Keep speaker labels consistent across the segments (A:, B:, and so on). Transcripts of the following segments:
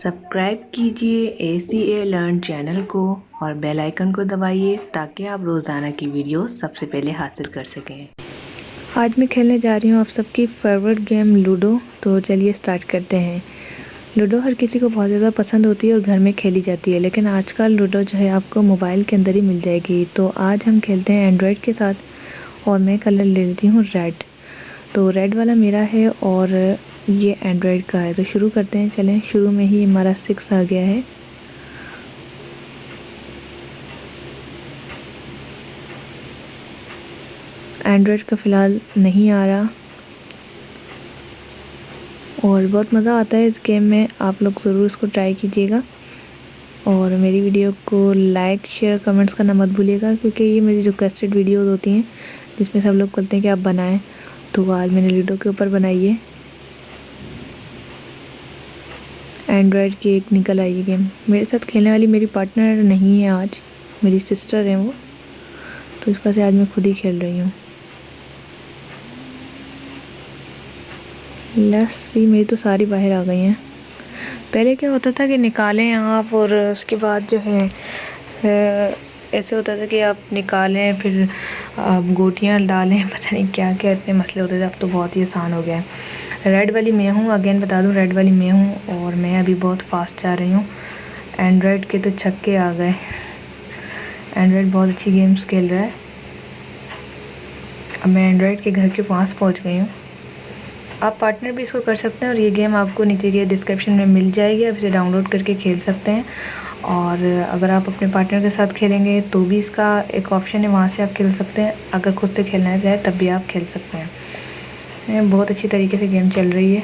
A: Subscribe कीजिए ACA learn channel को और बेल आइकन को दबाइए ताकि आप रोज़ाना की वीडियो सबसे पहले हासिल कर सकें। आज मैं खेलने जा रही हूँ आप सबकी फेवरेट गेम लूडो। तो चलिए स्टार्ट करते हैं। लूडो हर किसी को बहुत ज़्यादा पसंद होती है और घर में खेली जाती है, लेकिन आजकल लूडो जो है आपको मोबाइल के अंदर ही मिल जाएगी। तो आज हम खेलते हैं एंड्रॉयड के साथ और मैं कलर ले लेती हूँ रेड। तो रेड वाला मेरा है और ये एंड्रॉयड का है। तो शुरू करते हैं। चलें, शुरू में ही हमारा 6 आ गया है। एंड्रॉयड का फ़िलहाल नहीं आ रहा और बहुत मज़ा आता है इस गेम में। आप लोग ज़रूर इसको ट्राई कीजिएगा और मेरी वीडियो को लाइक शेयर कमेंट्स करना मत भूलिएगा, क्योंकि ये मेरी रिक्वेस्टेड वीडियोज़ होती हैं जिसमें सब लोग बोलते हैं कि आप बनाएं। तो आज मैंने लूडो के ऊपर बनाई है। एंड्रॉयड की एक निकल आई है गेम। मेरे साथ खेलने वाली मेरी पार्टनर नहीं है आज, मेरी सिस्टर है वो, तो इस वजह से आज मैं खुद ही खेल रही हूँ। लेट्स सी, मेरी तो सारी बाहर आ गई हैं। पहले क्या होता था कि निकालें आप और उसके बाद जो है ऐसे होता था कि आप निकालें फिर आप गोटियाँ डालें, पता नहीं क्या क्या इतने मसले होते थे। अब तो बहुत ही आसान हो गया है। रेड वाली मैं हूँ, अगेन बता दूँ, रेड वाली मैं हूँ और मैं अभी बहुत फास्ट जा रही हूँ। एंड्रॉयड के तो छक्के आ गए। एंड्रॉयड बहुत अच्छी गेम्स खेल रहा है। अब मैं एंड्रॉयड के घर के पास पहुँच गई हूँ। आप पार्टनर भी इसको कर सकते हैं और ये गेम आपको नीचे के डिस्क्रिप्शन में मिल जाएगी। आप इसे डाउनलोड करके खेल सकते हैं और अगर आप अपने पार्टनर के साथ खेलेंगे तो भी इसका एक ऑप्शन है, वहाँ से आप खेल सकते हैं। अगर खुद से खेलना चाहे तब भी आप खेल सकते हैं। बहुत अच्छी तरीके से गेम चल रही है।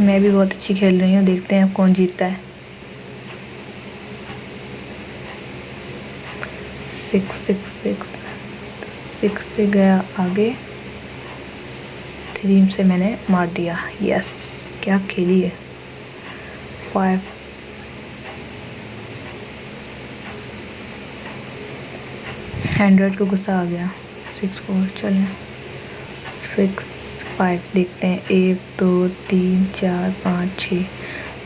A: मैं भी बहुत अच्छी खेल रही हूँ। देखते हैं अब कौन जीतता है। 6 से गया आगे, 3 से मैंने मार दिया। यस, क्या खेली है। 5 एंड्रॉयड को गुस्सा आ गया। 6-4 चलें। 6-5 देखते हैं। 1 2 3 4 5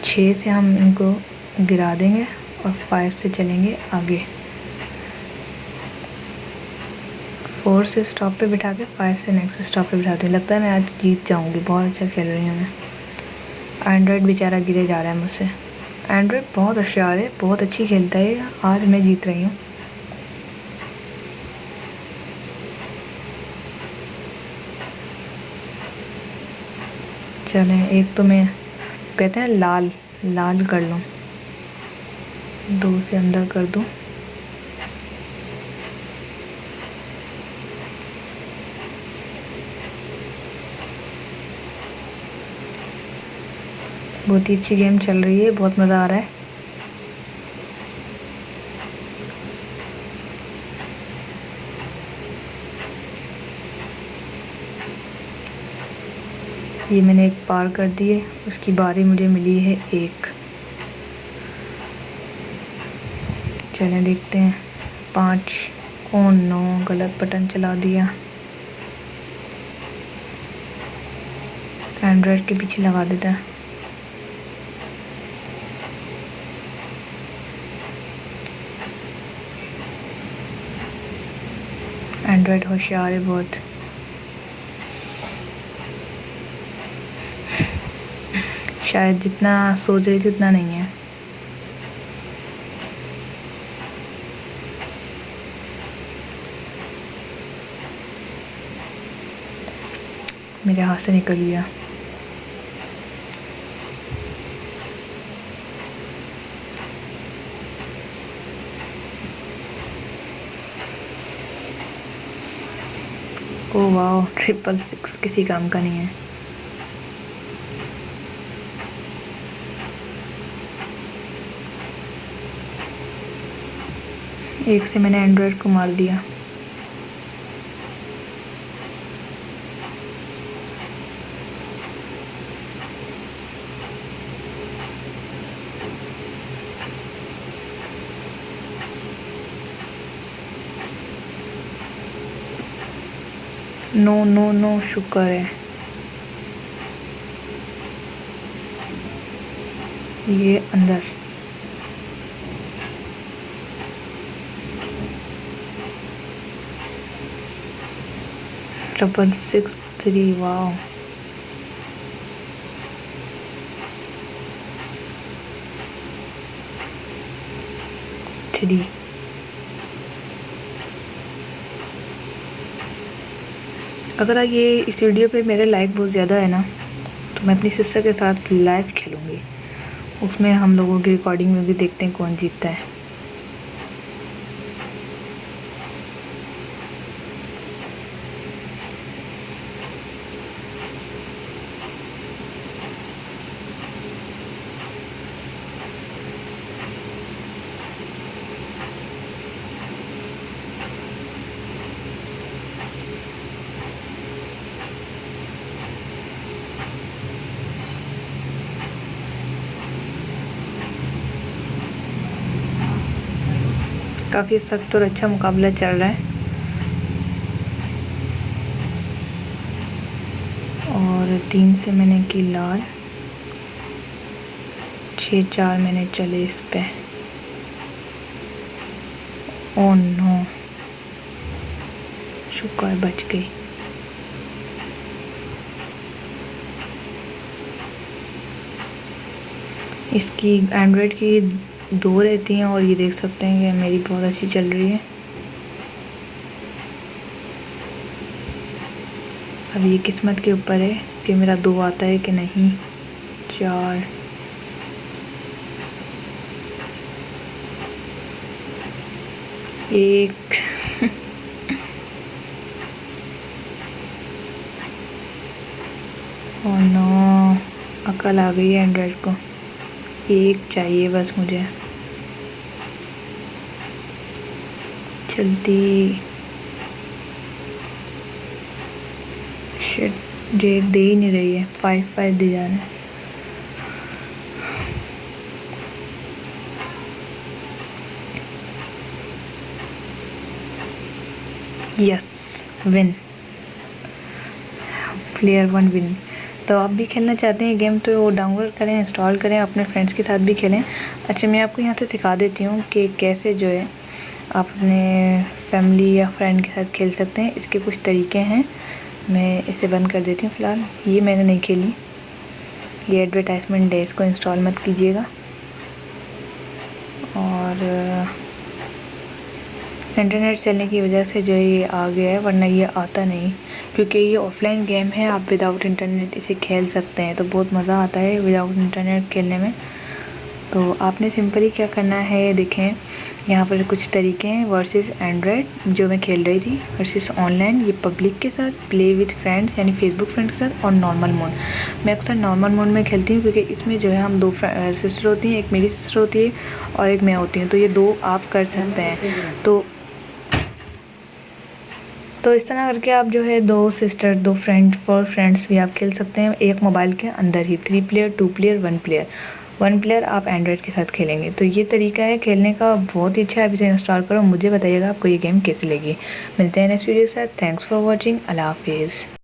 A: 6 से हम इनको गिरा देंगे और 5 से चलेंगे आगे। 4 से स्टॉप पे बिठा के 5 से नेक्स्ट स्टॉप पे बिठाते हैं। लगता है मैं आज जीत जाऊंगी। बहुत अच्छा खेल रही हूँ मैं। एंड्रॉयड बेचारा गिरे जा रहा है मुझसे। एंड्रॉयड बहुत होशियार है, बहुत अच्छी खेलता है। आज मैं जीत रही हूँ। चलें, एक तो मैं कहते हैं लाल लाल कर लूँ, 2 से अंदर कर दूँ। बहुत ही अच्छी गेम चल रही है, बहुत मज़ा आ रहा है। ये मैंने एक पार कर दिए, उसकी बारी मुझे मिली है 1। चलें देखते हैं। 5 और 9 गलत बटन चला दिया। एंड्रॉयड के पीछे लगा देता है। एंड्रॉयड होशियार है बहुत। शायद जितना सोच रही थी उतना नहीं है। मेरे हाथ से निकल गया। ओ वाह, 666 किसी काम का नहीं है। एक से मैंने एंड्रॉयड को मार दिया। नो नो नो शुक्र है। ये अंदर 663। Wow, three. अगर ये इस वीडियो पे मेरे लाइक बहुत ज़्यादा है ना, तो मैं अपनी सिस्टर के साथ लाइव खेलूँगी। उसमें हम लोगों की रिकॉर्डिंग में भी देखते हैं कौन जीतता है। काफ़ी सख्त और अच्छा मुकाबला चल रहा है और 3 से मैंने की लाल, 6-4 मैंने चले इस पे। ओह नो, शुक्र है बच गई। इसकी एंड्रॉयड की 2 रहती हैं और ये देख सकते हैं कि मेरी बहुत अच्छी चल रही है। अब ये किस्मत के ऊपर है कि मेरा 2 आता है कि नहीं। 4, एक ओह नो, अकल आ गई है एंड्रॉयड को। एक चाहिए बस मुझे। चलती शिट, जे दे ही नहीं रही है। 5-5 दे जा रहा है। Yes, win, player 1 win. तो आप भी खेलना चाहते हैं गेम तो डाउनलोड करें, इंस्टॉल करें, अपने फ्रेंड्स के साथ भी खेलें। अच्छा, मैं आपको यहाँ से सिखा देती हूँ कि कैसे जो है आप अपने फैमिली या फ्रेंड के साथ खेल सकते हैं। इसके कुछ तरीके हैं। मैं इसे बंद कर देती हूँ फ़िलहाल। ये मैंने नहीं खेली, ये एडवर्टाइजमेंट है, इसको इंस्टॉल मत कीजिएगा। और इंटरनेट चलने की वजह से जो ये आ गया है, वरना ये आता नहीं, क्योंकि ये ऑफलाइन गेम है। आप विदाउट इंटरनेट इसे खेल सकते हैं, तो बहुत मज़ा आता है विदाउट इंटरनेट खेलने में। तो आपने सिंपली क्या करना है, देखें यहाँ पर कुछ तरीके हैं। वर्सेस एंड्रॉयड जो मैं खेल रही थी, वर्सेस ऑनलाइन ये पब्लिक के साथ, प्ले विथ फ्रेंड्स यानी फेसबुक फ्रेंड्स के साथ, और नॉर्मल मोड। मैं अक्सर नॉर्मल मोड में खेलती हूँ क्योंकि इसमें जो है हम 2 सिस्टर होती हैं, एक मेरी सिस्टर होती है और एक मैं होती हूँ, तो ये 2 आप कर सकते हैं। तो इस तरह करके आप जो है 2 सिस्टर, 2 फ्रेंड, 4 फ्रेंड्स भी आप खेल सकते हैं एक मोबाइल के अंदर ही। 3 प्लेयर, 2 प्लेयर, 1 प्लेयर। 1 प्लेयर आप एंड्रॉयड के साथ खेलेंगे। तो ये तरीका है खेलने का, बहुत ही अच्छा है। आप इसे इंस्टॉल करो, मुझे बताइएगा आपको ये गेम कैसी लगी। मिलते हैं नेक्स्ट वीडियो के साथ। Thanks for watching. अल्लाह हाफिज़।